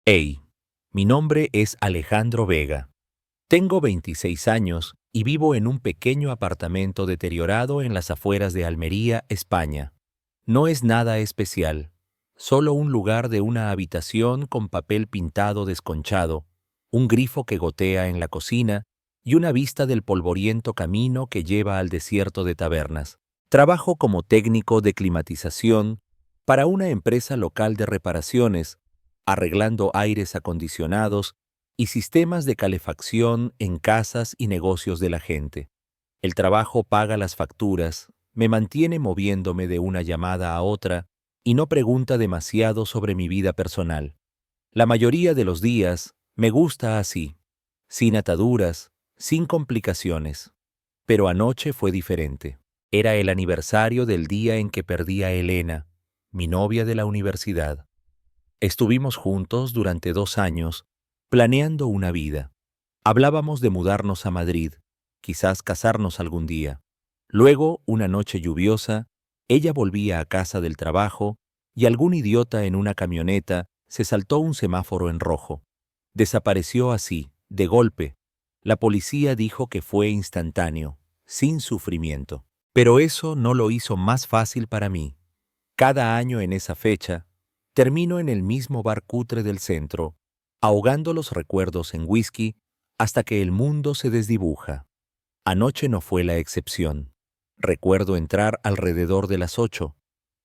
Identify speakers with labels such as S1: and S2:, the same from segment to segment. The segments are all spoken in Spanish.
S1: Hey, mi nombre es Alejandro Vega. Tengo 26 años y vivo en un pequeño apartamento deteriorado en las afueras de Almería, España. No es nada especial, solo un lugar de una habitación con papel pintado desconchado, un grifo que gotea en la cocina y una vista del polvoriento camino que lleva al desierto de Tabernas. Trabajo como técnico de climatización para una empresa local de reparaciones, arreglando aires acondicionados y sistemas de calefacción en casas y negocios de la gente. El trabajo paga las facturas, me mantiene moviéndome de una llamada a otra y no pregunta demasiado sobre mi vida personal. La mayoría de los días me gusta así, sin ataduras, sin complicaciones. Pero anoche fue diferente. Era el aniversario del día en que perdí a Elena, mi novia de la universidad. Estuvimos juntos durante 2 años, planeando una vida. Hablábamos de mudarnos a Madrid, quizás casarnos algún día. Luego, una noche lluviosa, ella volvía a casa del trabajo y algún idiota en una camioneta se saltó un semáforo en rojo. Desapareció así, de golpe. La policía dijo que fue instantáneo, sin sufrimiento. Pero eso no lo hizo más fácil para mí. Cada año en esa fecha, termino en el mismo bar cutre del centro, ahogando los recuerdos en whisky hasta que el mundo se desdibuja. Anoche no fue la excepción. Recuerdo entrar alrededor de las 8,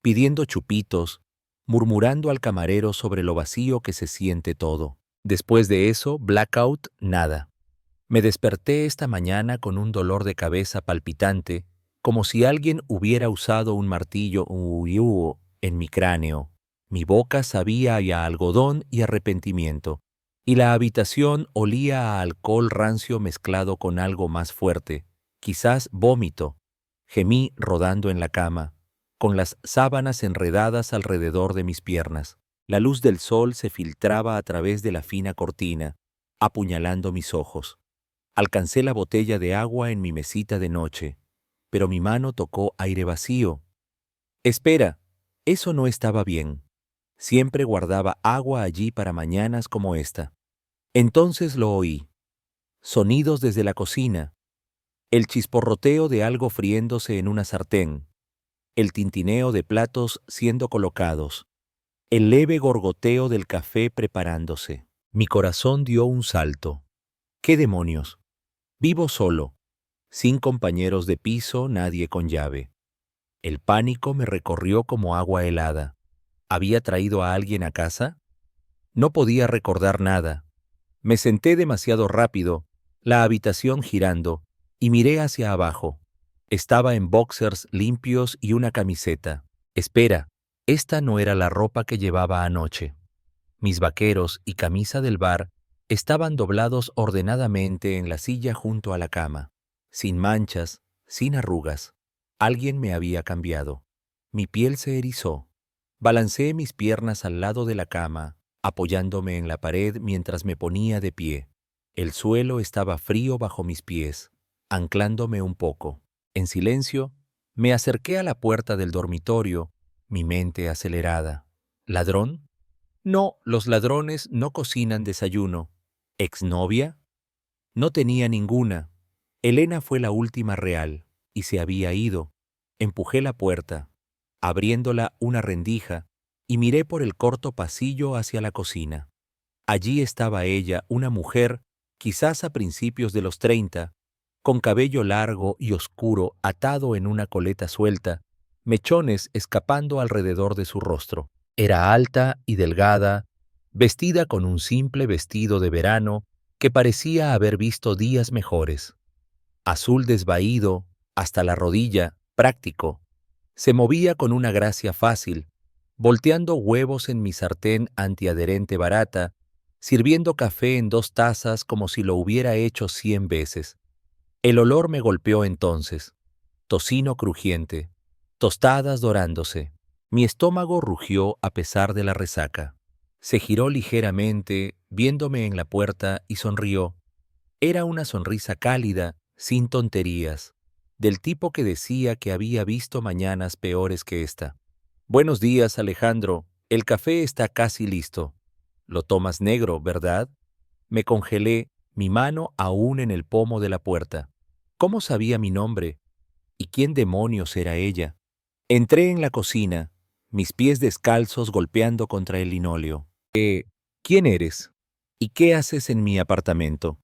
S1: pidiendo chupitos, murmurando al camarero sobre lo vacío que se siente todo. Después de eso, blackout, nada. Me desperté esta mañana con un dolor de cabeza palpitante, como si alguien hubiera usado un martillo en mi cráneo. Mi boca sabía a algodón y arrepentimiento, y la habitación olía a alcohol rancio mezclado con algo más fuerte, quizás vómito. Gemí rodando en la cama, con las sábanas enredadas alrededor de mis piernas. La luz del sol se filtraba a través de la fina cortina, apuñalando mis ojos. Alcancé la botella de agua en mi mesita de noche, pero mi mano tocó aire vacío. Espera, eso no estaba bien. Siempre guardaba agua allí para mañanas como esta. Entonces lo oí. Sonidos desde la cocina. El chisporroteo de algo friéndose en una sartén. El tintineo de platos siendo colocados. El leve gorgoteo del café preparándose. Mi corazón dio un salto. ¿Qué demonios? Vivo solo, sin compañeros de piso, nadie con llave. El pánico me recorrió como agua helada. ¿Había traído a alguien a casa? No podía recordar nada. Me senté demasiado rápido, la habitación girando, y miré hacia abajo. Estaba en boxers limpios y una camiseta. Espera, esta no era la ropa que llevaba anoche. Mis vaqueros y camisa del bar estaban doblados ordenadamente en la silla junto a la cama, sin manchas, sin arrugas. Alguien me había cambiado. Mi piel se erizó. Balanceé mis piernas al lado de la cama, apoyándome en la pared mientras me ponía de pie. El suelo estaba frío bajo mis pies, anclándome un poco. En silencio, me acerqué a la puerta del dormitorio, mi mente acelerada. ¿Ladrón? No, los ladrones no cocinan desayuno. ¿Exnovia? No tenía ninguna. Elena fue la última real, y se había ido. Empujé la puerta, abriéndola una rendija, y miré por el corto pasillo hacia la cocina. Allí estaba ella, una mujer, quizás a principios de los 30, con cabello largo y oscuro atado en una coleta suelta, mechones escapando alrededor de su rostro. Era alta y delgada, vestida con un simple vestido de verano que parecía haber visto días mejores. Azul desvaído, hasta la rodilla, práctico. Se movía con una gracia fácil, volteando huevos en mi sartén antiadherente barata, sirviendo café en 2 tazas como si lo hubiera hecho 100 veces. El olor me golpeó entonces. Tocino crujiente, tostadas dorándose. Mi estómago rugió a pesar de la resaca. Se giró ligeramente, viéndome en la puerta, y sonrió. Era una sonrisa cálida, sin tonterías, del tipo que decía que había visto mañanas peores que esta. Buenos días, Alejandro. El café está casi listo. Lo tomas negro, ¿verdad? Me congelé, mi mano aún en el pomo de la puerta. ¿Cómo sabía mi nombre? ¿Y quién demonios era ella? Entré en la cocina, mis pies descalzos golpeando contra el linóleo. ¿Quién eres? ¿Y qué haces en mi apartamento?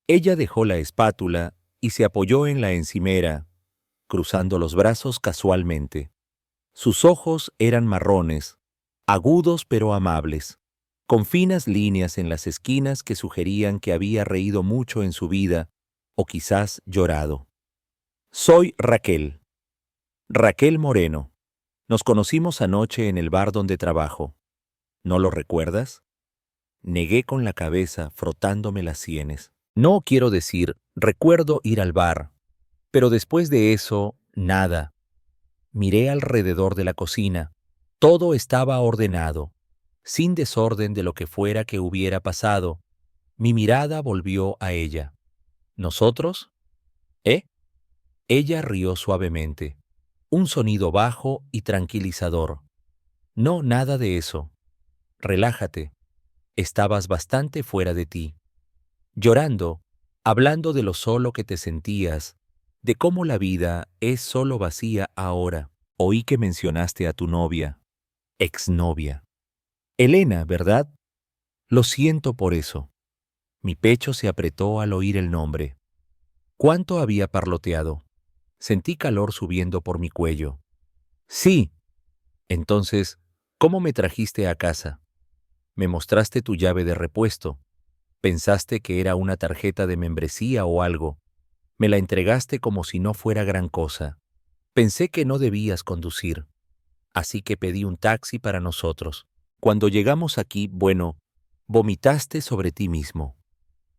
S1: Ella dejó la espátula y se apoyó en la encimera, cruzando los brazos casualmente. Sus ojos eran marrones, agudos pero amables, con finas líneas en las esquinas que sugerían que había reído mucho en su vida, o quizás llorado. Soy Raquel. Raquel Moreno. Nos conocimos anoche en el bar donde trabajo. ¿No lo recuerdas? Negué con la cabeza, frotándome las sienes. No quiero decir, recuerdo ir al bar, pero después de eso, nada. Miré alrededor de la cocina. Todo estaba ordenado, sin desorden de lo que fuera que hubiera pasado. Mi mirada volvió a ella. ¿Nosotros? ¿Eh? Ella rió suavemente. Un sonido bajo y tranquilizador. No, nada de eso. Relájate. Estabas bastante fuera de ti. Llorando, hablando de lo solo que te sentías, de cómo la vida es solo vacía ahora. Oí que mencionaste a tu novia, exnovia. Elena, ¿verdad? Lo siento por eso. Mi pecho se apretó al oír el nombre. ¿Cuánto había parloteado? Sentí calor subiendo por mi cuello. Sí. Entonces, ¿cómo me trajiste a casa? Me mostraste tu llave de repuesto. Pensaste que era una tarjeta de membresía o algo. Me la entregaste como si no fuera gran cosa. Pensé que no debías conducir, así que pedí un taxi para nosotros. Cuando llegamos aquí, bueno, vomitaste sobre ti mismo.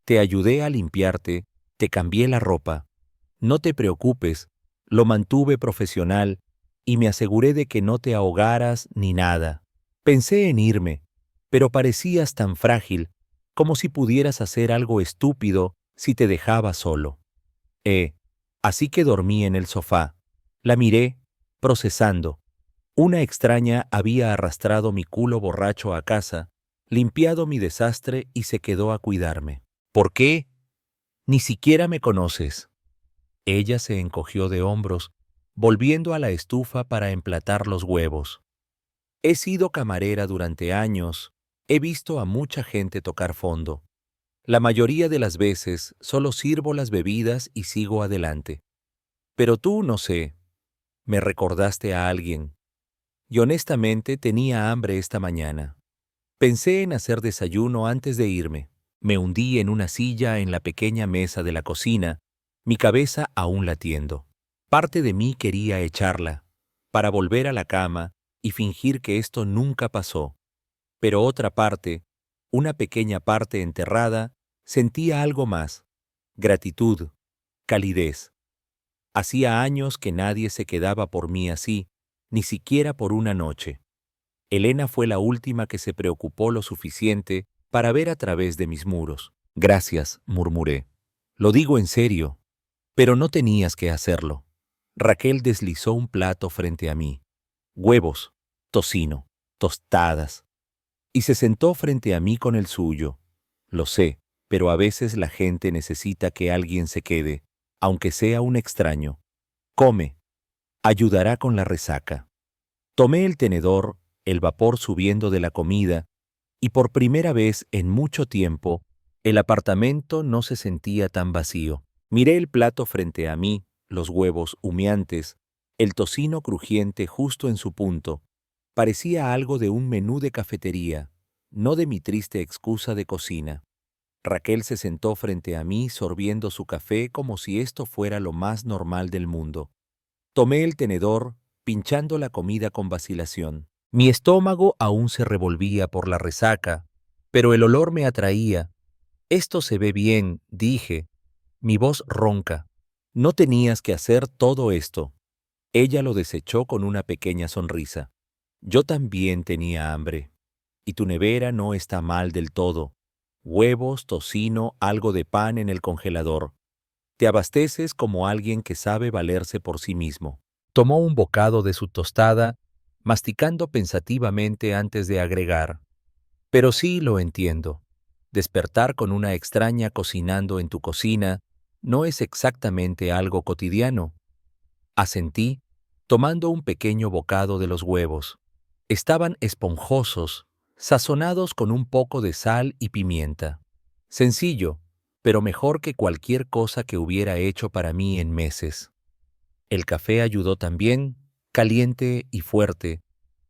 S1: Te ayudé a limpiarte, te cambié la ropa. No te preocupes, lo mantuve profesional y me aseguré de que no te ahogaras ni nada. Pensé en irme, pero parecías tan frágil, como si pudieras hacer algo estúpido si te dejaba solo. Así que dormí en el sofá. La miré, procesando. Una extraña había arrastrado mi culo borracho a casa, limpiado mi desastre y se quedó a cuidarme. ¿Por qué? Ni siquiera me conoces. Ella se encogió de hombros, volviendo a la estufa para emplatar los huevos. He sido camarera durante años, he visto a mucha gente tocar fondo. La mayoría de las veces solo sirvo las bebidas y sigo adelante. Pero tú, no sé, me recordaste a alguien. Y honestamente tenía hambre esta mañana. Pensé en hacer desayuno antes de irme. Me hundí en una silla en la pequeña mesa de la cocina, mi cabeza aún latiendo. Parte de mí quería echarla, para volver a la cama y fingir que esto nunca pasó. Pero otra parte, una pequeña parte enterrada, sentía algo más: gratitud, calidez. Hacía años que nadie se quedaba por mí así, ni siquiera por una noche. Elena fue la última que se preocupó lo suficiente para ver a través de mis muros. Gracias, murmuré. Lo digo en serio, pero no tenías que hacerlo. Raquel deslizó un plato frente a mí. Huevos, tocino, tostadas. Y se sentó frente a mí con el suyo. Lo sé, pero a veces la gente necesita que alguien se quede, aunque sea un extraño. Come. Ayudará con la resaca. Tomé el tenedor, el vapor subiendo de la comida, y por primera vez en mucho tiempo, el apartamento no se sentía tan vacío. Miré el plato frente a mí, los huevos humeantes, el tocino crujiente justo en su punto. Parecía algo de un menú de cafetería, no de mi triste excusa de cocina. Raquel se sentó frente a mí sorbiendo su café como si esto fuera lo más normal del mundo. Tomé el tenedor, pinchando la comida con vacilación. Mi estómago aún se revolvía por la resaca, pero el olor me atraía. Esto se ve bien, dije, mi voz ronca. No tenías que hacer todo esto. Ella lo desechó con una pequeña sonrisa. Yo también tenía hambre. Y tu nevera no está mal del todo. Huevos, tocino, algo de pan en el congelador. Te abasteces como alguien que sabe valerse por sí mismo. Tomó un bocado de su tostada, masticando pensativamente antes de agregar: Pero sí lo entiendo. Despertar con una extraña cocinando en tu cocina no es exactamente algo cotidiano. Asentí, tomando un pequeño bocado de los huevos. Estaban esponjosos, sazonados con un poco de sal y pimienta. Sencillo, pero mejor que cualquier cosa que hubiera hecho para mí en meses. El café ayudó también, caliente y fuerte,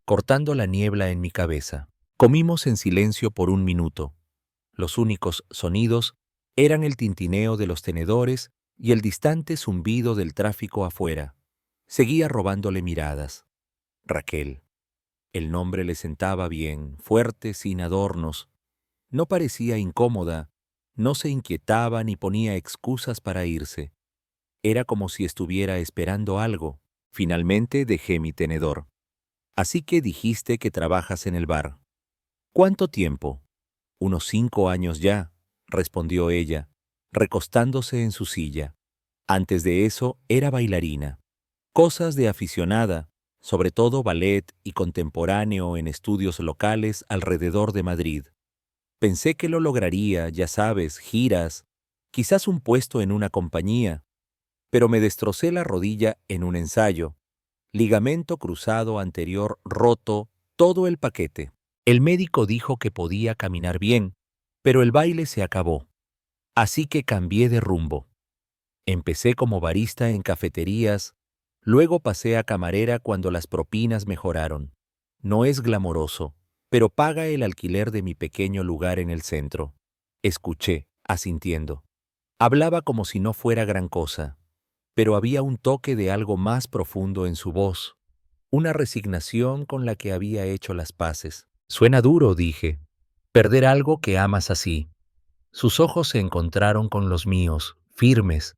S1: cortando la niebla en mi cabeza. Comimos en silencio por un minuto. Los únicos sonidos eran el tintineo de los tenedores y el distante zumbido del tráfico afuera. Seguía robándole miradas. Raquel. El nombre le sentaba bien, fuerte, sin adornos. No parecía incómoda, no se inquietaba ni ponía excusas para irse. Era como si estuviera esperando algo. Finalmente dejé mi tenedor. Así que dijiste que trabajas en el bar. ¿Cuánto tiempo? Unos 5 años ya, respondió ella, recostándose en su silla. Antes de eso era bailarina. Cosas de aficionada, sobre todo ballet y contemporáneo en estudios locales alrededor de Madrid. Pensé que lo lograría, ya sabes, giras, quizás un puesto en una compañía, pero me destrocé la rodilla en un ensayo, ligamento cruzado anterior roto, todo el paquete. El médico dijo que podía caminar bien, pero el baile se acabó. Así que cambié de rumbo. Empecé como barista en cafeterías, luego pasé a camarera cuando las propinas mejoraron. No es glamoroso, pero paga el alquiler de mi pequeño lugar en el centro. Escuché, asintiendo. Hablaba como si no fuera gran cosa, pero había un toque de algo más profundo en su voz, una resignación con la que había hecho las paces. Suena duro, dije, perder algo que amas así. Sus ojos se encontraron con los míos, firmes.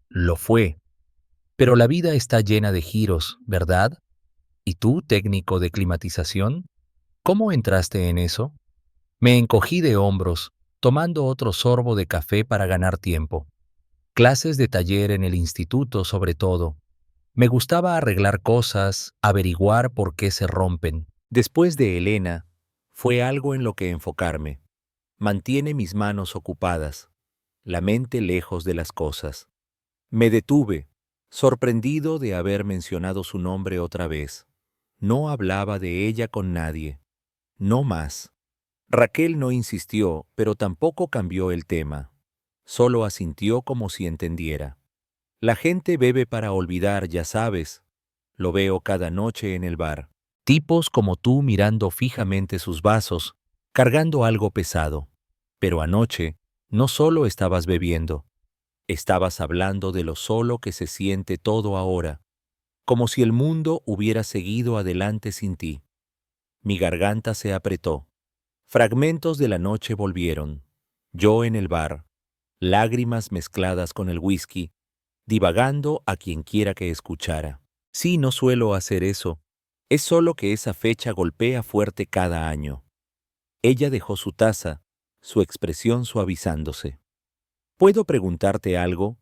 S1: Lo fue. Pero la vida está llena de giros, ¿verdad? ¿Y tú, técnico de climatización? ¿Cómo entraste en eso? Me encogí de hombros, tomando otro sorbo de café para ganar tiempo. Clases de taller en el instituto, sobre todo. Me gustaba arreglar cosas, averiguar por qué se rompen. Después de Elena, fue algo en lo que enfocarme. Mantiene mis manos ocupadas, la mente lejos de las cosas. Me detuve, sorprendido de haber mencionado su nombre otra vez. No hablaba de ella con nadie. No más. Raquel no insistió, pero tampoco cambió el tema. Solo asintió como si entendiera. La gente bebe para olvidar, ya sabes. Lo veo cada noche en el bar. Tipos como tú mirando fijamente sus vasos, cargando algo pesado. Pero anoche no solo estabas bebiendo, estabas hablando de lo solo que se siente todo ahora, como si el mundo hubiera seguido adelante sin ti. Mi garganta se apretó. Fragmentos de la noche volvieron. Yo en el bar, lágrimas mezcladas con el whisky, divagando a quien quiera que escuchara. Sí, no suelo hacer eso. Es solo que esa fecha golpea fuerte cada año. Ella dejó su taza, su expresión suavizándose. ¿Puedo preguntarte algo?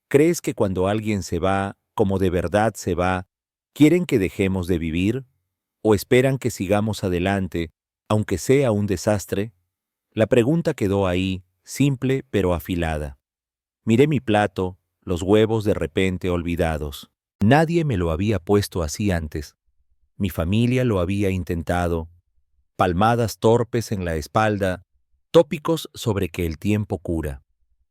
S1: ¿Crees que cuando alguien se va, como de verdad se va, quieren que dejemos de vivir? ¿O esperan que sigamos adelante, aunque sea un desastre? La pregunta quedó ahí, simple pero afilada. Miré mi plato, los huevos de repente olvidados. Nadie me lo había puesto así antes. Mi familia lo había intentado. Palmadas torpes en la espalda, tópicos sobre que el tiempo cura.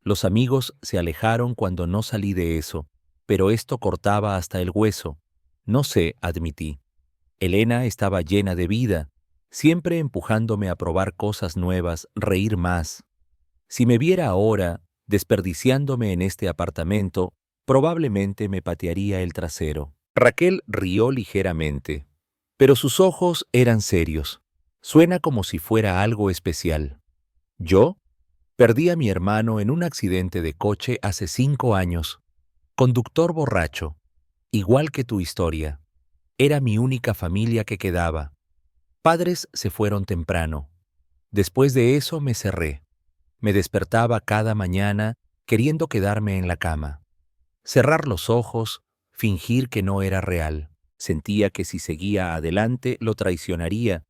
S1: Los amigos se alejaron cuando no salí de eso, pero esto cortaba hasta el hueso. No sé, admití. Elena estaba llena de vida, siempre empujándome a probar cosas nuevas, reír más. Si me viera ahora, desperdiciándome en este apartamento, probablemente me patearía el trasero. Raquel rió ligeramente, pero sus ojos eran serios. Suena como si fuera algo especial. ¿Yo? Perdí a mi hermano en un accidente de coche hace 5 años. Conductor borracho. Igual que tu historia. Era mi única familia que quedaba. Padres se fueron temprano. Después de eso me cerré. Me despertaba cada mañana queriendo quedarme en la cama. Cerrar los ojos, fingir que no era real. Sentía que si seguía adelante lo traicionaría,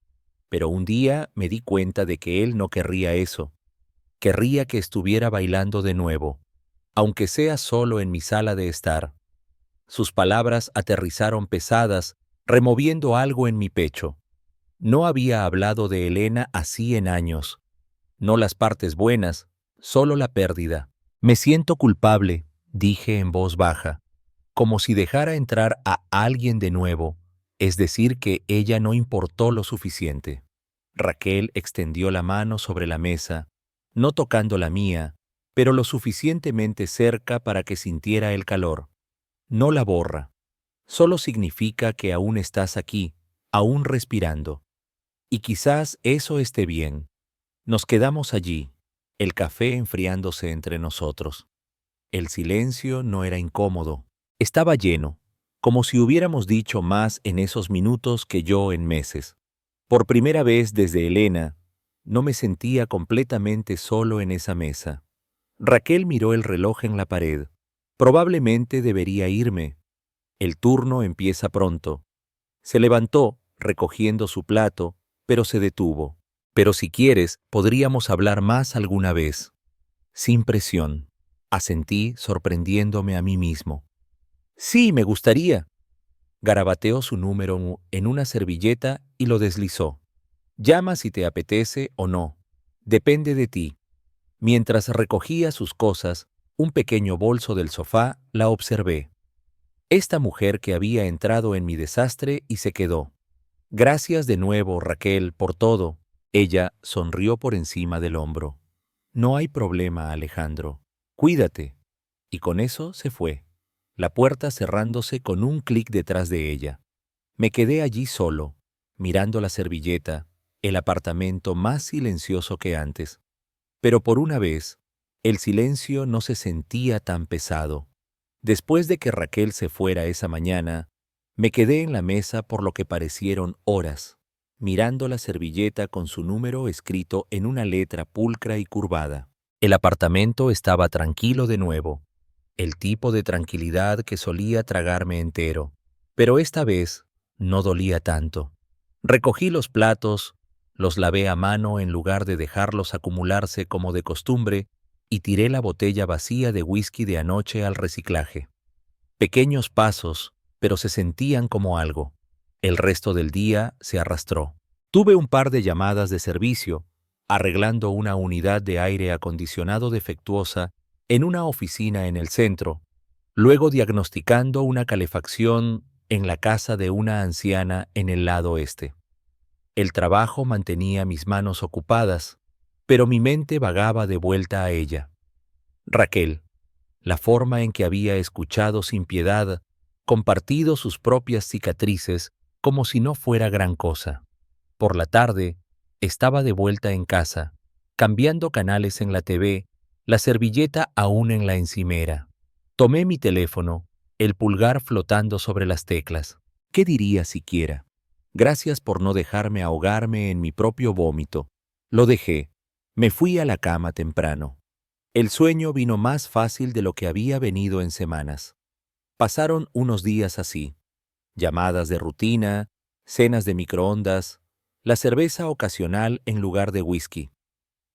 S1: Pero un día me di cuenta de que él no querría eso. Querría que estuviera bailando de nuevo, aunque sea solo en mi sala de estar. Sus palabras aterrizaron pesadas, removiendo algo en mi pecho. No había hablado de Elena así en años. No las partes buenas, solo la pérdida. Me siento culpable, dije en voz baja, como si dejara entrar a alguien de nuevo, es decir, que ella no importó lo suficiente. Raquel extendió la mano sobre la mesa, no tocando la mía, pero lo suficientemente cerca para que sintiera el calor. No la borra. Solo significa que aún estás aquí, aún respirando. Y quizás eso esté bien. Nos quedamos allí, el café enfriándose entre nosotros. El silencio no era incómodo, estaba lleno, como si hubiéramos dicho más en esos minutos que yo en meses. Por primera vez desde Elena, no me sentía completamente solo en esa mesa. Raquel miró el reloj en la pared. Probablemente debería irme. El turno empieza pronto. Se levantó, recogiendo su plato, pero se detuvo. Pero si quieres, podríamos hablar más alguna vez. Sin presión. Asentí, sorprendiéndome a mí mismo. Sí, me gustaría. Garabateó su número en una servilleta y lo deslizó. Llama si te apetece o no. Depende de ti. Mientras recogía sus cosas, un pequeño bolso del sofá, la observé. Esta mujer que había entrado en mi desastre y se quedó. Gracias de nuevo, Raquel, por todo. Ella sonrió por encima del hombro. No hay problema, Alejandro. Cuídate. Y con eso se fue, la puerta cerrándose con un clic detrás de ella. Me quedé allí solo, mirando la servilleta, el apartamento más silencioso que antes. Pero por una vez, el silencio no se sentía tan pesado. Después de que Raquel se fuera esa mañana, me quedé en la mesa por lo que parecieron horas, mirando la servilleta con su número escrito en una letra pulcra y curvada. El apartamento estaba tranquilo de nuevo, el tipo de tranquilidad que solía tragarme entero, pero esta vez no dolía tanto. Recogí los platos, los lavé a mano en lugar de dejarlos acumularse como de costumbre y tiré la botella vacía de whisky de anoche al reciclaje. Pequeños pasos, pero se sentían como algo. El resto del día se arrastró. Tuve un par de llamadas de servicio, arreglando una unidad de aire acondicionado defectuosa en una oficina en el centro, luego diagnosticando una calefacción en la casa de una anciana en el lado este. El trabajo mantenía mis manos ocupadas, pero mi mente vagaba de vuelta a ella. Raquel, la forma en que había escuchado sin piedad, compartido sus propias cicatrices como si no fuera gran cosa. Por la tarde, estaba de vuelta en casa, cambiando canales en la TV, la servilleta aún en la encimera. Tomé mi teléfono, el pulgar flotando sobre las teclas. ¿Qué diría siquiera? Gracias por no dejarme ahogarme en mi propio vómito. Lo dejé. Me fui a la cama temprano. El sueño vino más fácil de lo que había venido en semanas. Pasaron unos días así. Llamadas de rutina, cenas de microondas, la cerveza ocasional en lugar de whisky.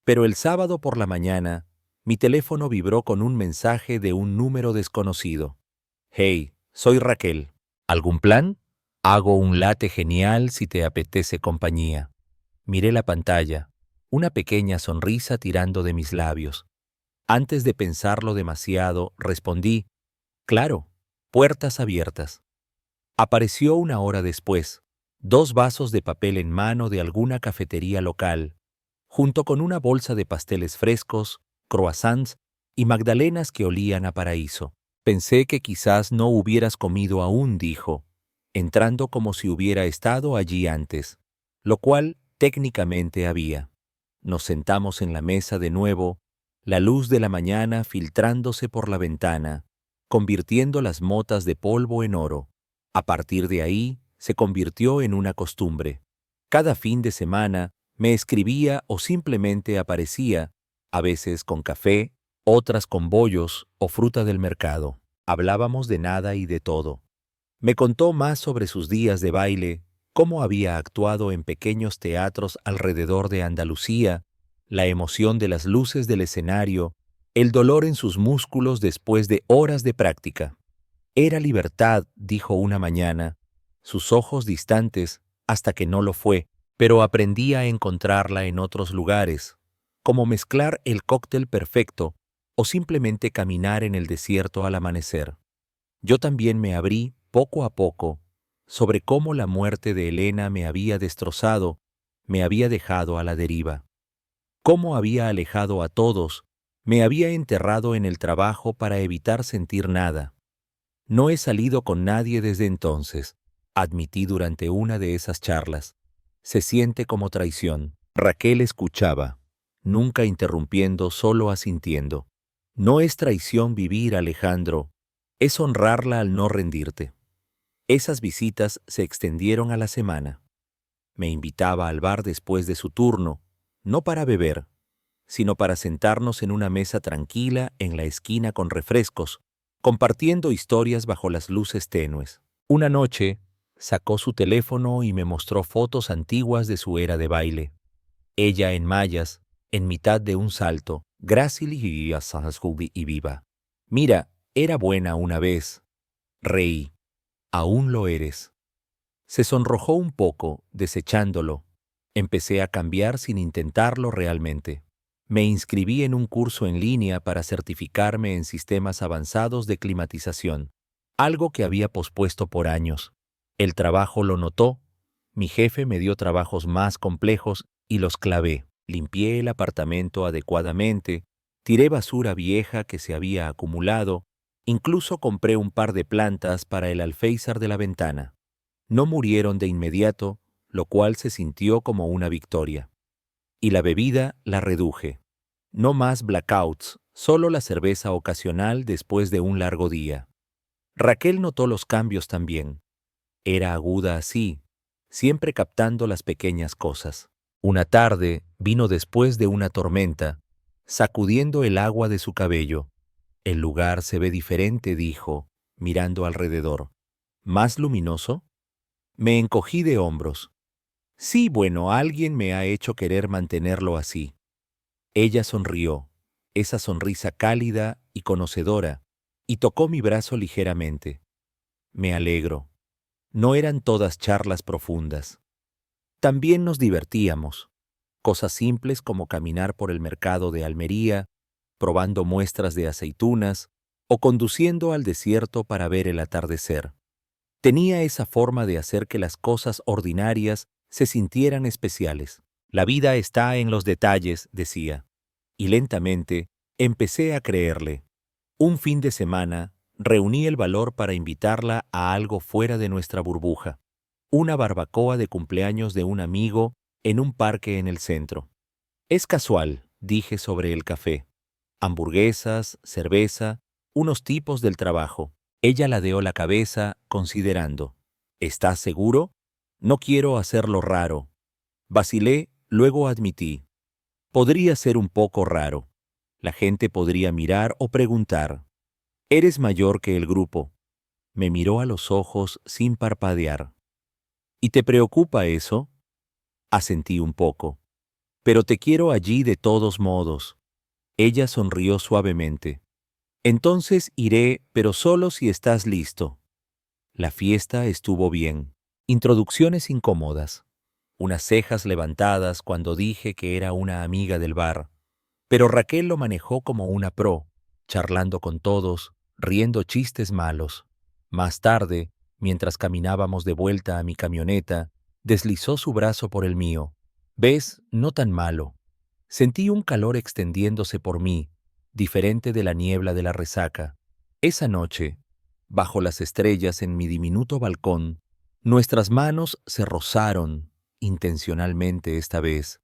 S1: Pero el sábado por la mañana, mi teléfono vibró con un mensaje de un número desconocido. Hey, soy Raquel. ¿Algún plan? Hago un latte genial si te apetece compañía. Miré la pantalla, una pequeña sonrisa tirando de mis labios. Antes de pensarlo demasiado, respondí, claro, puertas abiertas. Apareció una hora después, 2 vasos de papel en mano de alguna cafetería local, junto con una bolsa de pasteles frescos, croissants y magdalenas que olían a paraíso. Pensé que quizás no hubieras comido aún, dijo, entrando como si hubiera estado allí antes, lo cual técnicamente había. Nos sentamos en la mesa de nuevo, la luz de la mañana filtrándose por la ventana, convirtiendo las motas de polvo en oro. A partir de ahí, se convirtió en una costumbre. Cada fin de semana me escribía o simplemente aparecía, a veces con café, otras con bollos o fruta del mercado. Hablábamos de nada y de todo. Me contó más sobre sus días de baile, cómo había actuado en pequeños teatros alrededor de Andalucía, la emoción de las luces del escenario, el dolor en sus músculos después de horas de práctica. Era libertad, dijo una mañana, sus ojos distantes hasta que no lo fue, pero aprendí a encontrarla en otros lugares, como mezclar el cóctel perfecto o simplemente caminar en el desierto al amanecer. Yo también me abrí, poco a poco, sobre cómo la muerte de Elena me había destrozado, me había dejado a la deriva. Cómo había alejado a todos, me había enterrado en el trabajo para evitar sentir nada. No he salido con nadie desde entonces, admití durante una de esas charlas. Se siente como traición. Raquel escuchaba, nunca interrumpiendo, solo asintiendo. No es traición vivir, Alejandro, es honrarla al no rendirte. Esas visitas se extendieron a la semana. Me invitaba al bar después de su turno, no para beber, sino para sentarnos en una mesa tranquila en la esquina con refrescos, compartiendo historias bajo las luces tenues. Una noche, sacó su teléfono y me mostró fotos antiguas de su era de baile. Ella en mallas, en mitad de un salto, grácil y viva. Mira, era buena una vez. Reí. Aún lo eres. Se sonrojó un poco, desechándolo. Empecé a cambiar sin intentarlo realmente. Me inscribí en un curso en línea para certificarme en sistemas avanzados de climatización, algo que había pospuesto por años. El trabajo lo notó, mi jefe me dio trabajos más complejos y los clavé. Limpié el apartamento adecuadamente, tiré basura vieja que se había acumulado, incluso compré un par de plantas para el alféizar de la ventana. No murieron de inmediato, lo cual se sintió como una victoria. Y la bebida la reduje. No más blackouts, solo la cerveza ocasional después de un largo día. Raquel notó los cambios también. Era aguda así, siempre captando las pequeñas cosas. Una tarde vino después de una tormenta, sacudiendo el agua de su cabello. El lugar se ve diferente, dijo, mirando alrededor. ¿Más luminoso? Me encogí de hombros. Sí, bueno, alguien me ha hecho querer mantenerlo así. Ella sonrió, esa sonrisa cálida y conocedora, y tocó mi brazo ligeramente. Me alegro. No eran todas charlas profundas. También nos divertíamos. Cosas simples como caminar por el mercado de Almería, probando muestras de aceitunas o conduciendo al desierto para ver el atardecer. Tenía esa forma de hacer que las cosas ordinarias se sintieran especiales. La vida está en los detalles, decía. Y lentamente empecé a creerle. Un fin de semana reuní el valor para invitarla a algo fuera de nuestra burbuja. Una barbacoa de cumpleaños de un amigo en un parque en el centro. Es casual, dije sobre el café. Hamburguesas, cerveza, unos tipos del trabajo. Ella ladeó la cabeza, considerando. ¿Estás seguro? No quiero hacerlo raro. Vacilé, luego admití. Podría ser un poco raro. La gente podría mirar o preguntar. Eres mayor que el grupo. Me miró a los ojos sin parpadear. ¿Y te preocupa eso? Asentí un poco. Pero te quiero allí de todos modos. Ella sonrió suavemente. Entonces iré, pero solo si estás listo. La fiesta estuvo bien. Introducciones incómodas. Unas cejas levantadas cuando dije que era una amiga del bar. Pero Raquel lo manejó como una pro, charlando con todos, riendo chistes malos. Más tarde, mientras caminábamos de vuelta a mi camioneta, deslizó su brazo por el mío. ¿Ves? No tan malo. Sentí un calor extendiéndose por mí, diferente de la niebla de la resaca. Esa noche, bajo las estrellas en mi diminuto balcón, nuestras manos se rozaron, intencionalmente esta vez,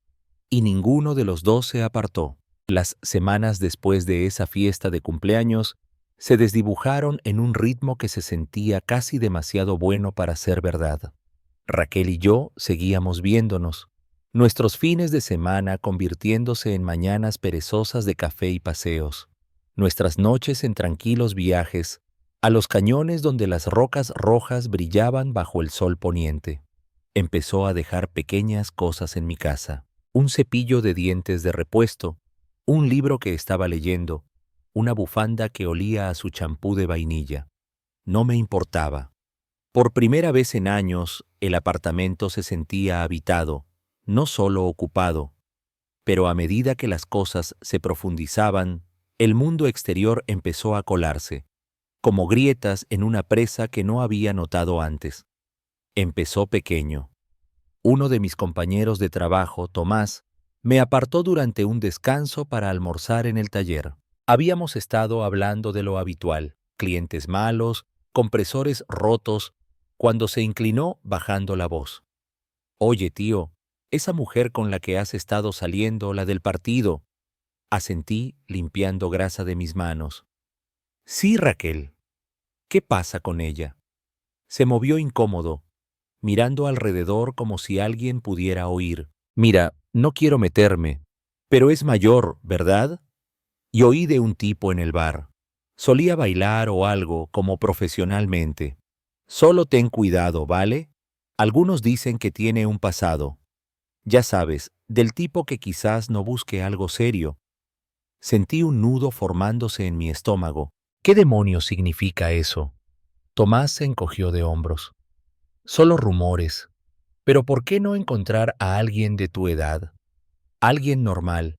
S1: y ninguno de los dos se apartó. Las semanas después de esa fiesta de cumpleaños se desdibujaron en un ritmo que se sentía casi demasiado bueno para ser verdad. Raquel y yo seguíamos viéndonos, nuestros fines de semana convirtiéndose en mañanas perezosas de café y paseos, nuestras noches en tranquilos viajes a los cañones donde las rocas rojas brillaban bajo el sol poniente. Empezó a dejar pequeñas cosas en mi casa. Un cepillo de dientes de repuesto, un libro que estaba leyendo, una bufanda que olía a su champú de vainilla. No me importaba. Por primera vez en años, el apartamento se sentía habitado, no solo ocupado. Pero a medida que las cosas se profundizaban, el mundo exterior empezó a colarse, como grietas en una presa que no había notado antes. Empezó pequeño. Uno de mis compañeros de trabajo, Tomás, me apartó durante un descanso para almorzar en el taller. Habíamos estado hablando de lo habitual, clientes malos, compresores rotos, cuando se inclinó bajando la voz. «Oye, tío, esa mujer con la que has estado saliendo, la del partido», asentí limpiando grasa de mis manos. «Sí, Raquel. ¿Qué pasa con ella?» Se movió incómodo, mirando alrededor como si alguien pudiera oír. «Mira, no quiero meterme, pero es mayor, ¿verdad?» Y oí de un tipo en el bar. Solía bailar o algo, como profesionalmente. «Solo ten cuidado, ¿vale? Algunos dicen que tiene un pasado. Ya sabes, del tipo que quizás no busque algo serio». Sentí un nudo formándose en mi estómago. ¿Qué demonios significa eso? Tomás se encogió de hombros. Solo rumores. Pero ¿por qué no encontrar a alguien de tu edad? Alguien normal,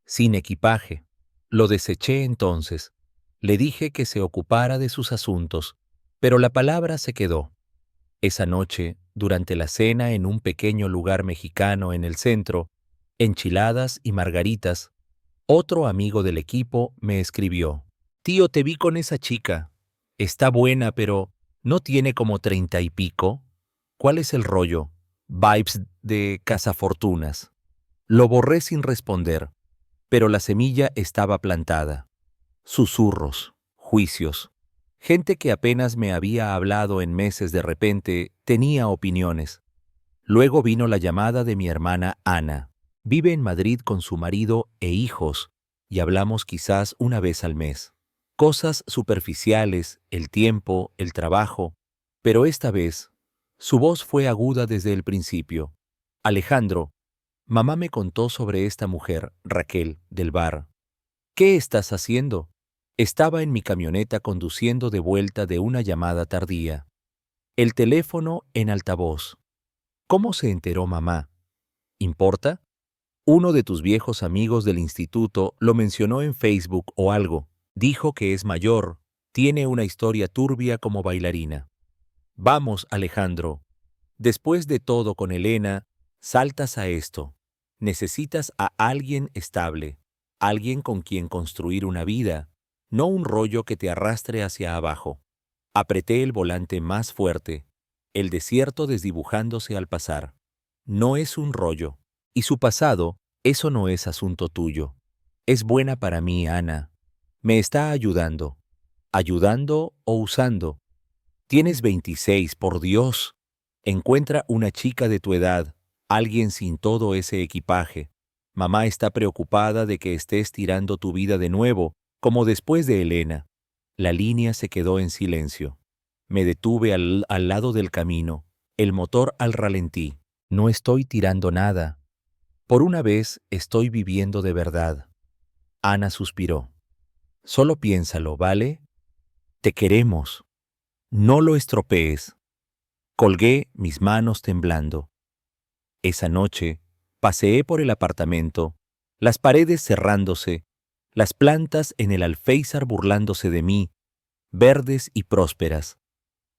S1: sin equipaje. Lo deseché entonces. Le dije que se ocupara de sus asuntos, pero la palabra se quedó. Esa noche, durante la cena en un pequeño lugar mexicano en el centro, enchiladas y margaritas, otro amigo del equipo me escribió: «Tío, te vi con esa chica. Está buena, pero ¿no tiene como 30 y pico? ¿Cuál es el rollo? Vibes de cazafortunas». Lo borré sin responder, pero la semilla estaba plantada. Susurros, juicios. Gente que apenas me había hablado en meses de repente tenía opiniones. Luego vino la llamada de mi hermana Ana. Vive en Madrid con su marido e hijos, y hablamos quizás una vez al mes. Cosas superficiales, el tiempo, el trabajo, pero esta vez, su voz fue aguda desde el principio. «Alejandro, mamá me contó sobre esta mujer, Raquel, del bar. ¿Qué estás haciendo?» Estaba en mi camioneta conduciendo de vuelta de una llamada tardía. El teléfono en altavoz. ¿Cómo se enteró mamá? ¿Importa? Uno de tus viejos amigos del instituto lo mencionó en Facebook o algo. Dijo que es mayor, tiene una historia turbia como bailarina. Vamos, Alejandro. Después de todo con Elena, saltas a esto. Necesitas a alguien estable, alguien con quien construir una vida, no un rollo que te arrastre hacia abajo. Apreté el volante más fuerte, el desierto desdibujándose al pasar. No es un rollo. Y su pasado, eso no es asunto tuyo. Es buena para mí, Ana. Me está ayudando. ¿Ayudando o usando? Tienes 26, por Dios. Encuentra una chica de tu edad, alguien sin todo ese equipaje. Mamá está preocupada de que estés tirando tu vida de nuevo, como después de Elena. La línea se quedó en silencio. Me detuve al lado del camino, el motor al ralentí. No estoy tirando nada. Por una vez estoy viviendo de verdad. Ana suspiró. Solo piénsalo, ¿vale? Te queremos. No lo estropees. Colgué mis manos temblando. Esa noche, paseé por el apartamento, las paredes cerrándose, las plantas en el alféizar burlándose de mí, verdes y prósperas,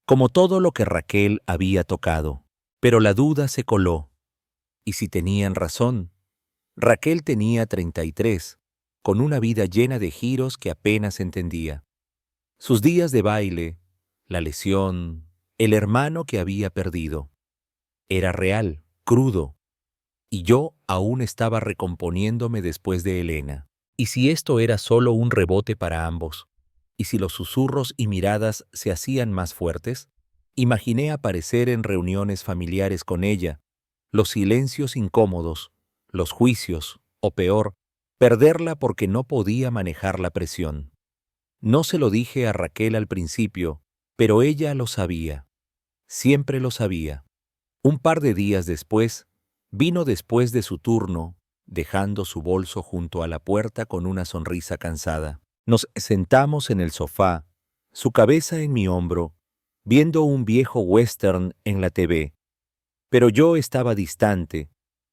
S1: como todo lo que Raquel había tocado. Pero la duda se coló. ¿Y si tenían razón? Raquel tenía 33, con una vida llena de giros que apenas entendía. Sus días de baile, la lesión, el hermano que había perdido. Era real, crudo, y yo aún estaba recomponiéndome después de Elena. ¿Y si esto era solo un rebote para ambos? ¿Y si los susurros y miradas se hacían más fuertes? Imaginé aparecer en reuniones familiares con ella, los silencios incómodos, los juicios, o peor, perderla porque no podía manejar la presión. No se lo dije a Raquel al principio, pero ella lo sabía. Siempre lo sabía. Un par de días después, vino después de su turno, dejando su bolso junto a la puerta con una sonrisa cansada. Nos sentamos en el sofá, su cabeza en mi hombro, viendo un viejo western en la TV. Pero yo estaba distante,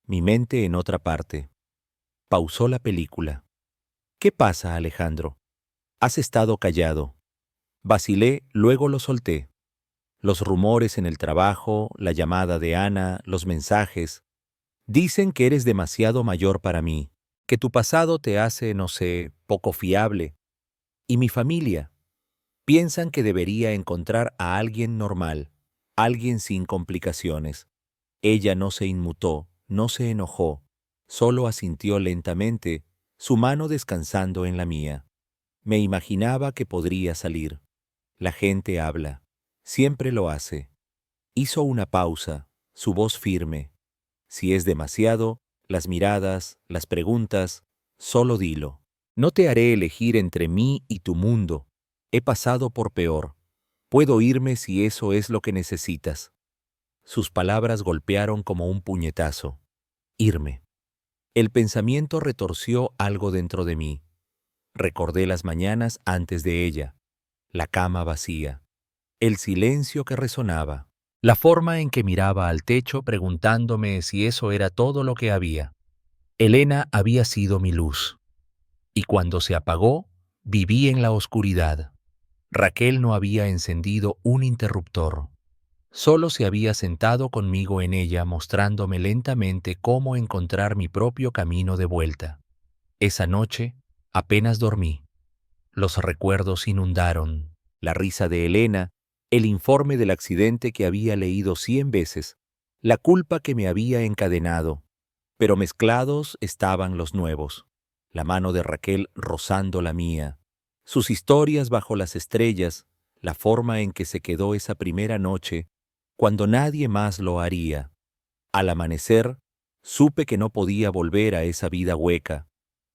S1: mi mente en otra parte. Pausó la película. ¿Qué pasa, Alejandro? Has estado callado. Vacilé, luego lo solté. Los rumores en el trabajo, la llamada de Ana, los mensajes. Dicen que eres demasiado mayor para mí, que tu pasado te hace, no sé, poco fiable. Y mi familia. Piensan que debería encontrar a alguien normal, alguien sin complicaciones. Ella no se inmutó, no se enojó, solo asintió lentamente, su mano descansando en la mía. Me imaginaba que podría salir. La gente habla. Siempre lo hace. Hizo una pausa, su voz firme. Si es demasiado, las miradas, las preguntas, solo dilo. No te haré elegir entre mí y tu mundo. He pasado por peor. Puedo irme si eso es lo que necesitas. Sus palabras golpearon como un puñetazo. Irme. El pensamiento retorció algo dentro de mí. Recordé las mañanas antes de ella, la cama vacía, el silencio que resonaba, la forma en que miraba al techo preguntándome si eso era todo lo que había. Elena había sido mi luz. Y cuando se apagó, viví en la oscuridad. Raquel no había encendido un interruptor. Solo se había sentado conmigo en ella mostrándome lentamente cómo encontrar mi propio camino de vuelta. Esa noche apenas dormí. Los recuerdos inundaron, la risa de Elena, el informe del accidente que había leído 100 veces, la culpa que me había encadenado, pero mezclados estaban los nuevos, la mano de Raquel rozando la mía, sus historias bajo las estrellas, la forma en que se quedó esa primera noche, cuando nadie más lo haría. Al amanecer, supe que no podía volver a esa vida hueca,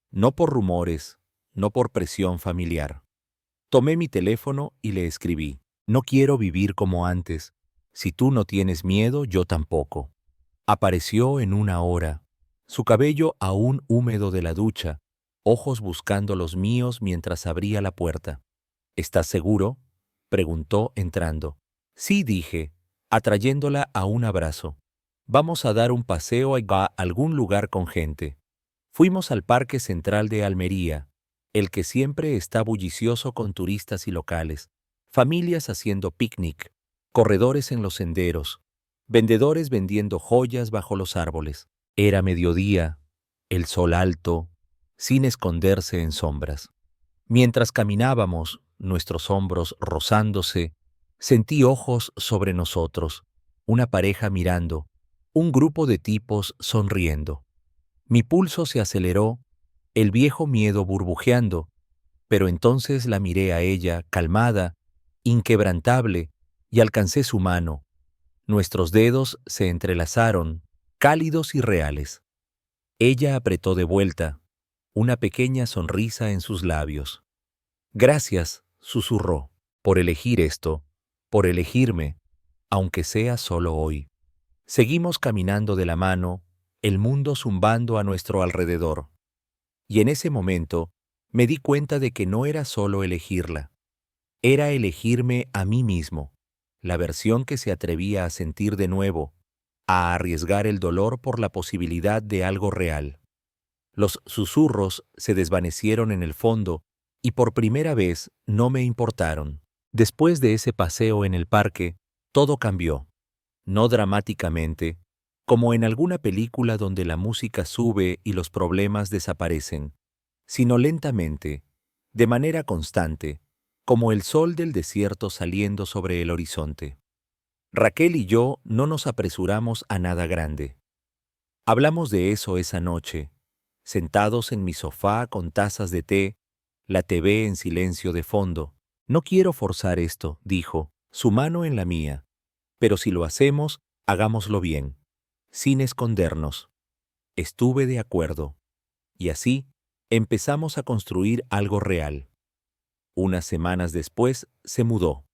S1: no por rumores, no por presión familiar. Tomé mi teléfono y le escribí: no quiero vivir como antes. Si tú no tienes miedo, yo tampoco. Apareció en una hora, su cabello aún húmedo de la ducha, ojos buscando los míos mientras abría la puerta. ¿Estás seguro?, preguntó entrando. Sí, dije, atrayéndola a un abrazo. Vamos a dar un paseo a algún lugar con gente. Fuimos al Parque Central de Almería, el que siempre está bullicioso con turistas y locales, familias haciendo picnic, corredores en los senderos, vendedores vendiendo joyas bajo los árboles. Era mediodía, el sol alto, sin esconderse en sombras. Mientras caminábamos, nuestros hombros rozándose, sentí ojos sobre nosotros, una pareja mirando, un grupo de tipos sonriendo. Mi pulso se aceleró, el viejo miedo burbujeando, pero entonces la miré a ella, calmada, inquebrantable, y alcancé su mano. Nuestros dedos se entrelazaron, cálidos y reales. Ella apretó de vuelta, una pequeña sonrisa en sus labios. Gracias, susurró, por elegir esto, por elegirme, aunque sea solo hoy. Seguimos caminando de la mano, el mundo zumbando a nuestro alrededor. Y en ese momento me di cuenta de que no era solo elegirla, era elegirme a mí mismo, la versión que se atrevía a sentir de nuevo, a arriesgar el dolor por la posibilidad de algo real. Los susurros se desvanecieron en el fondo y por primera vez no me importaron. Después de ese paseo en el parque, todo cambió. No dramáticamente, como en alguna película donde la música sube y los problemas desaparecen, sino lentamente, de manera constante, como el sol del desierto saliendo sobre el horizonte. Raquel y yo no nos apresuramos a nada grande. Hablamos de eso esa noche, sentados en mi sofá con tazas de té, la TV en silencio de fondo. No quiero forzar esto, dijo, su mano en la mía, pero si lo hacemos, hagámoslo bien, sin escondernos. Estuve de acuerdo. Y así, empezamos a construir algo real. Unas semanas después, se mudó.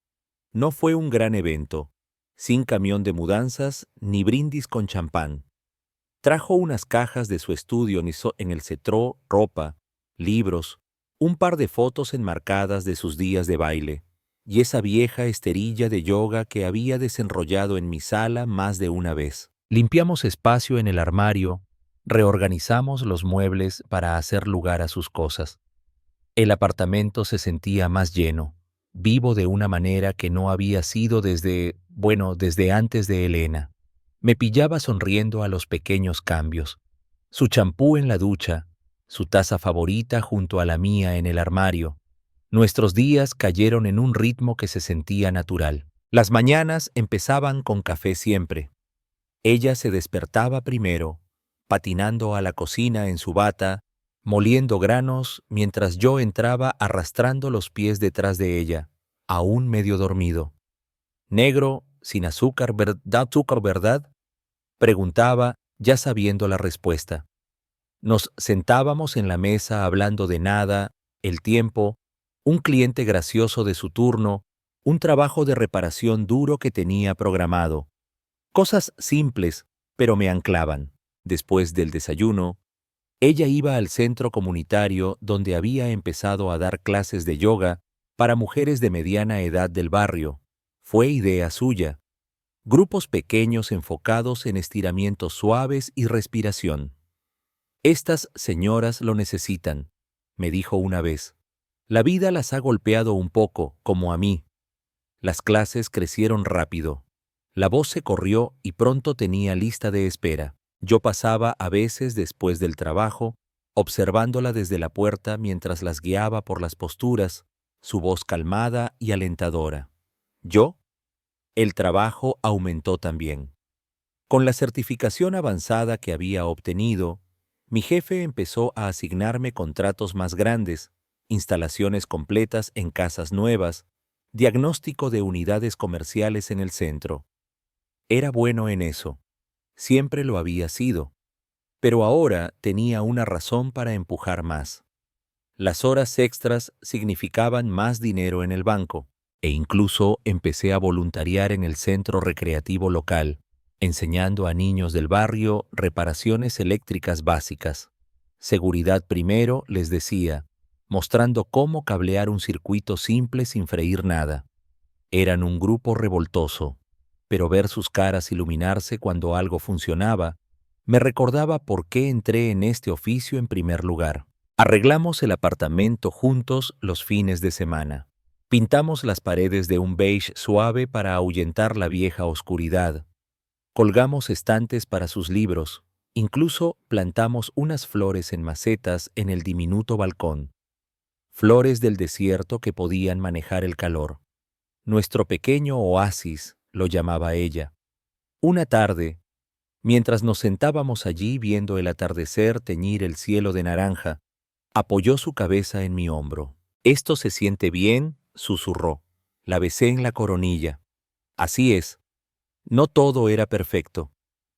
S1: No fue un gran evento. sin camión de mudanzas ni brindis con champán. Trajo unas cajas de su estudio en el cetró, ropa, libros, un par de fotos enmarcadas de sus días de baile, y esa vieja esterilla de yoga que había desenrollado en mi sala más de una vez. Limpiamos espacio en el armario, reorganizamos los muebles para hacer lugar a sus cosas. El apartamento se sentía más lleno, vivo de una manera que no había sido desde antes de Elena. Me pillaba sonriendo a los pequeños cambios. Su champú en la ducha, su taza favorita junto a la mía en el armario. Nuestros días cayeron en un ritmo que se sentía natural. Las mañanas empezaban con café siempre. Ella se despertaba primero, patinando a la cocina en su bata, moliendo granos, mientras yo entraba arrastrando los pies detrás de ella, aún medio dormido. «Negro, sin azúcar, ¿verdad?», preguntaba, ya sabiendo la respuesta. Nos sentábamos en la mesa hablando de nada, el tiempo, un cliente gracioso de su turno, un trabajo de reparación duro que tenía programado. Cosas simples, pero me anclaban. Después del desayuno, ella iba al centro comunitario donde había empezado a dar clases de yoga para mujeres de mediana edad del barrio. Fue idea suya. Grupos pequeños enfocados en estiramientos suaves y respiración. «Estas señoras lo necesitan», me dijo una vez. «La vida las ha golpeado un poco, como a mí». Las clases crecieron rápido. La voz se corrió y pronto tenía lista de espera. Yo pasaba a veces después del trabajo, observándola desde la puerta mientras las guiaba por las posturas, su voz calmada y alentadora. ¿Yo? El trabajo aumentó también. Con la certificación avanzada que había obtenido, mi jefe empezó a asignarme contratos más grandes, instalaciones completas en casas nuevas, diagnóstico de unidades comerciales en el centro. Era bueno en eso. Siempre lo había sido. Pero ahora tenía una razón para empujar más. Las horas extras significaban más dinero en el banco, e incluso empecé a voluntariar en el centro recreativo local, enseñando a niños del barrio reparaciones eléctricas básicas. Seguridad primero, les decía, mostrando cómo cablear un circuito simple sin freír nada. Eran un grupo revoltoso, pero ver sus caras iluminarse cuando algo funcionaba me recordaba por qué entré en este oficio en primer lugar. Arreglamos el apartamento juntos los fines de semana. Pintamos las paredes de un beige suave para ahuyentar la vieja oscuridad. Colgamos estantes para sus libros. Incluso plantamos unas flores en macetas en el diminuto balcón. Flores del desierto que podían manejar el calor. Nuestro pequeño oasis, lo llamaba ella. Una tarde, mientras nos sentábamos allí viendo el atardecer teñir el cielo de naranja, apoyó su cabeza en mi hombro. «Esto se siente bien», susurró. La besé en la coronilla. Así es. No todo era perfecto.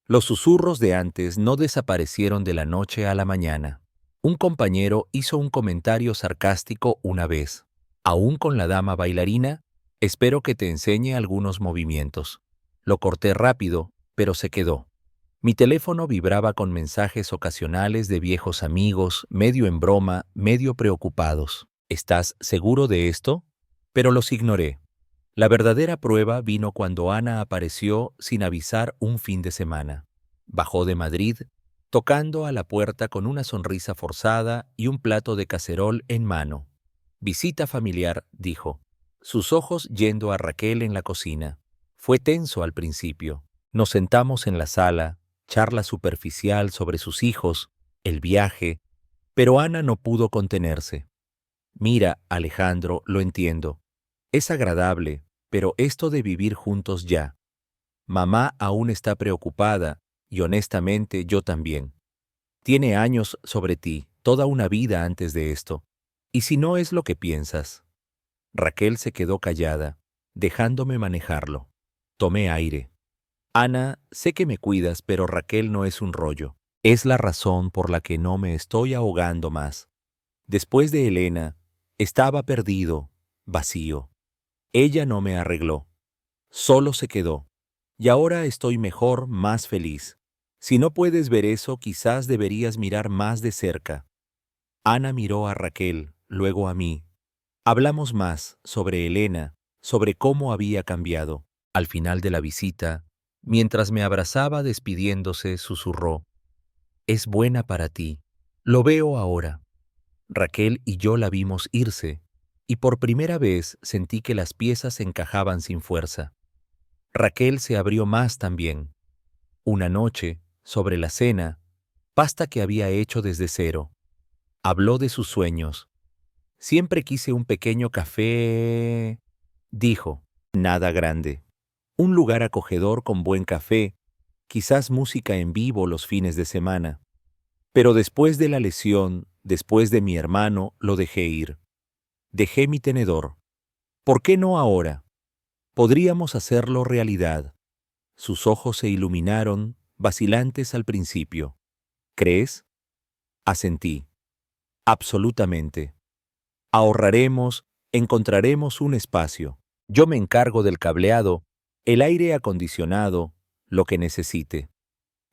S1: Los susurros de antes no desaparecieron de la noche a la mañana. Un compañero hizo un comentario sarcástico una vez. «Aún con la dama bailarina, espero que te enseñe algunos movimientos». Lo corté rápido, pero se quedó. Mi teléfono vibraba con mensajes ocasionales de viejos amigos, medio en broma, medio preocupados. «¿Estás seguro de esto?». Pero los ignoré. La verdadera prueba vino cuando Ana apareció sin avisar un fin de semana. Bajó de Madrid, tocando a la puerta con una sonrisa forzada y un plato de cacerol en mano. «Visita familiar», dijo, sus ojos yendo a Raquel en la cocina. Fue tenso al principio. Nos sentamos en la sala, charla superficial sobre sus hijos, el viaje, pero Ana no pudo contenerse. «Mira, Alejandro, lo entiendo. Es agradable, pero esto de vivir juntos ya. Mamá aún está preocupada, y honestamente yo también. Tiene años sobre ti, toda una vida antes de esto. ¿Y si no es lo que piensas?». Raquel se quedó callada, dejándome manejarlo. Tomé aire. «Ana, sé que me cuidas, pero Raquel no es un rollo. Es la razón por la que no me estoy ahogando más. Después de Elena, estaba perdido, vacío. Ella no me arregló. Solo se quedó. Y ahora estoy mejor, más feliz. Si no puedes ver eso, quizás deberías mirar más de cerca. Ana miró a Raquel, luego a mí. Hablamos más sobre Elena, sobre cómo había cambiado. Al final de la visita, mientras me abrazaba despidiéndose, susurró: «Es buena para ti. Lo veo ahora». Raquel y yo la vimos irse, y por primera vez sentí que las piezas encajaban sin fuerza. Raquel se abrió más también. Una noche, sobre la cena, pasta que había hecho desde cero, habló de sus sueños. «Siempre quise un pequeño café», dijo, «nada grande. Un lugar acogedor con buen café, quizás música en vivo los fines de semana. Pero después de la lesión, después de mi hermano, lo dejé ir. Dejé mi tenedor. ¿Por qué no ahora? Podríamos hacerlo realidad». Sus ojos se iluminaron, vacilantes al principio. «¿Crees?». Asentí. «Absolutamente. Ahorraremos, encontraremos un espacio. Yo me encargo del cableado, el aire acondicionado, lo que necesite».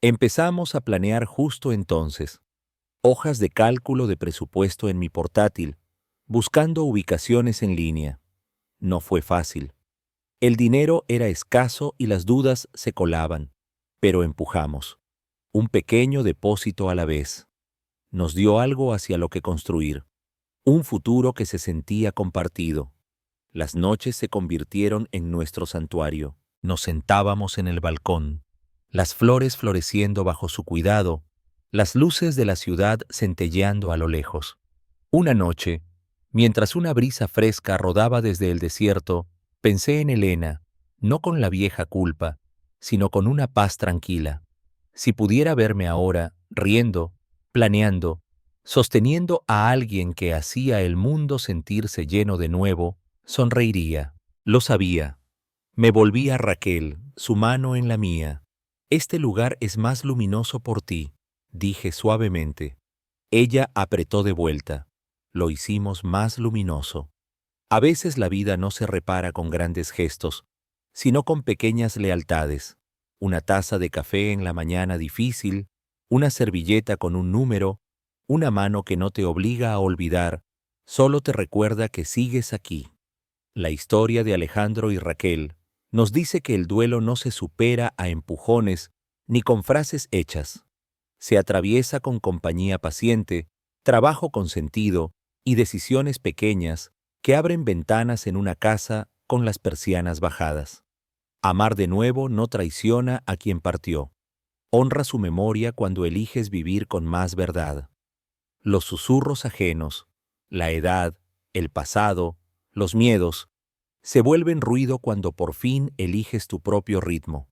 S1: Empezamos a planear justo entonces. Hojas de cálculo de presupuesto en mi portátil, buscando ubicaciones en línea. No fue fácil. El dinero era escaso y las dudas se colaban, pero empujamos. Un pequeño depósito a la vez. Nos dio algo hacia lo que construir. Un futuro que se sentía compartido. Las noches se convirtieron en nuestro santuario. Nos sentábamos en el balcón, las flores floreciendo bajo su cuidado, las luces de la ciudad centelleando a lo lejos. Una noche, mientras una brisa fresca rodaba desde el desierto, pensé en Elena, no con la vieja culpa, sino con una paz tranquila. Si pudiera verme ahora, riendo, planeando, sosteniendo a alguien que hacía el mundo sentirse lleno de nuevo, sonreiría. Lo sabía. Me volví a Raquel, su mano en la mía. «Este lugar es más luminoso por ti», dije suavemente. Ella apretó de vuelta. Lo hicimos más luminoso. A veces la vida no se repara con grandes gestos, sino con pequeñas lealtades. Una taza de café en la mañana difícil, una servilleta con un número, una mano que no te obliga a olvidar, solo te recuerda que sigues aquí. La historia de Alejandro y Raquel nos dice que el duelo no se supera a empujones ni con frases hechas. Se atraviesa con compañía paciente, trabajo con sentido y decisiones pequeñas que abren ventanas en una casa con las persianas bajadas. Amar de nuevo no traiciona a quien partió. Honra su memoria cuando eliges vivir con más verdad. Los susurros ajenos, la edad, el pasado, los miedos, se vuelven ruido cuando por fin eliges tu propio ritmo.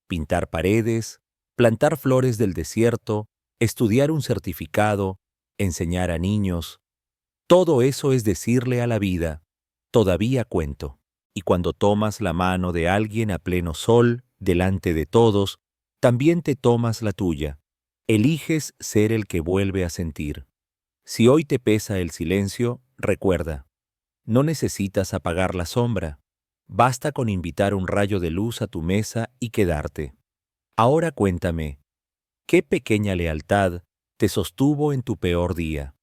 S1: Pintar paredes, plantar flores del desierto, estudiar un certificado, enseñar a niños. Todo eso es decirle a la vida, todavía cuento. Y cuando tomas la mano de alguien a pleno sol, delante de todos, también te tomas la tuya. Eliges ser el que vuelve a sentir. Si hoy te pesa el silencio, recuerda, no necesitas apagar la sombra. Basta con invitar un rayo de luz a tu mesa y quedarte. Ahora cuéntame, ¿qué pequeña lealtad te sostuvo en tu peor día?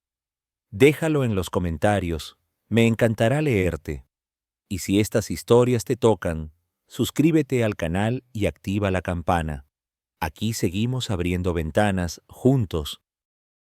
S1: Déjalo en los comentarios, me encantará leerte. Y si estas historias te tocan, suscríbete al canal y activa la campana. Aquí seguimos abriendo ventanas juntos